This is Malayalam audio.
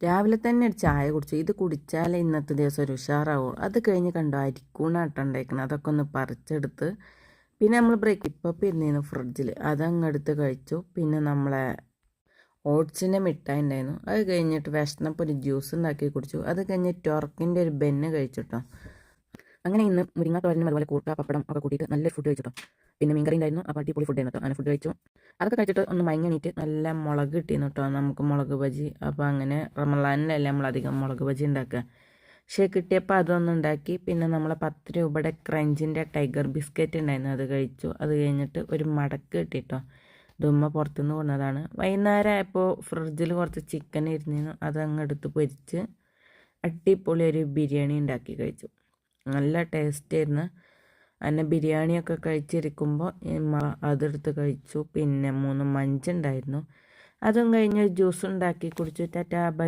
രാവിലെ തന്നെ ഒരു ചായ കുടിച്ചു. ഇത് കുടിച്ചാലേ ഇന്നത്തെ ദിവസം ഒരു ഉഷാറാവും. അത് കഴിഞ്ഞ് കണ്ടോ അരിക്കൂണാട്ടം ഉണ്ടായിരിക്കണം. അതൊക്കെ ഒന്ന് പറിച്ചെടുത്ത് പിന്നെ നമ്മൾ ബ്രേക്ക്ഫാസ്റ്റ് ഇരുന്നിരുന്നു ഫ്രിഡ്ജിൽ, അതങ്ങെടുത്ത് കഴിച്ചു. പിന്നെ നമ്മളെ ഓട്സിൻ്റെ മിഠായി ഉണ്ടായിരുന്നു. അത് കഴിഞ്ഞിട്ട് വിശന്നപ്പോൾ ഒരു ജ്യൂസ് ഉണ്ടാക്കി കുടിച്ചു. അത് കഴിഞ്ഞ് ടൊർക്കിൻ്റെ ഒരു ബെന്ന് കഴിച്ചു കേട്ടോ. അങ്ങനെ ഇന്ന് മുരിങ്ങ തോരനും അതുപോലെ കൂർക്ക പപ്പടം ഒക്കെ കൂട്ടിയിട്ട് നല്ലൊരു ഫുഡ് കഴിച്ചു കേട്ടോ. പിന്നെ മീൻകറി ഉണ്ടായിരുന്നു. അപ്പോൾ അടിപൊളി ഫുഡ് ആയിരുന്നു കേട്ടോ. അങ്ങനെ ഫുഡ് കഴിച്ചു. അതൊക്കെ കഴിച്ചിട്ട് ഒന്ന് മയങ്ങണീറ്റ് നല്ല മുളക് കിട്ടിയിരുന്നു കേട്ടോ, നമുക്ക് മുളക് ബജി. അപ്പോൾ അങ്ങനെ റമളാനിലല്ലേ നമ്മളധികം മുളക് ബജി ഉണ്ടാക്കുക. പക്ഷേ കിട്ടിയപ്പോൾ അതൊന്നും ഉണ്ടാക്കി. പിന്നെ നമ്മളെ 10 രൂപയുടെ ക്രഞ്ചിൻ്റെ ടൈഗർ ബിസ്ക്കറ്റ് ഉണ്ടായിരുന്നു, അത് കഴിച്ചു. അത് കഴിഞ്ഞിട്ട് ഒരു മടക്ക് കിട്ടിയിട്ടോ, ഇതുമ്മ പുറത്തുനിന്ന് കൊണ്ടതാണ്. വൈകുന്നേരം ആയപ്പോൾ ഫ്രിഡ്ജിൽ കുറച്ച് ചിക്കൻ ഇരുന്നിരുന്നു, അതങ്ങ് എടുത്ത് പൊരിച്ച് അടിപൊളി ഒരു ബിരിയാണി ഉണ്ടാക്കി കഴിച്ചു. നല്ല ടേസ്റ്റ് ആയിരുന്നു. അങ്ങനെ ബിരിയാണിയൊക്കെ കഴിച്ചിരിക്കുമ്പോൾ അതെടുത്ത് കഴിച്ചു. പിന്നെ 3 മഞ്ചുണ്ടായിരുന്നു, അതും കഴിഞ്ഞ് ജ്യൂസ് ഉണ്ടാക്കി കുടിച്ചു. Tata bye.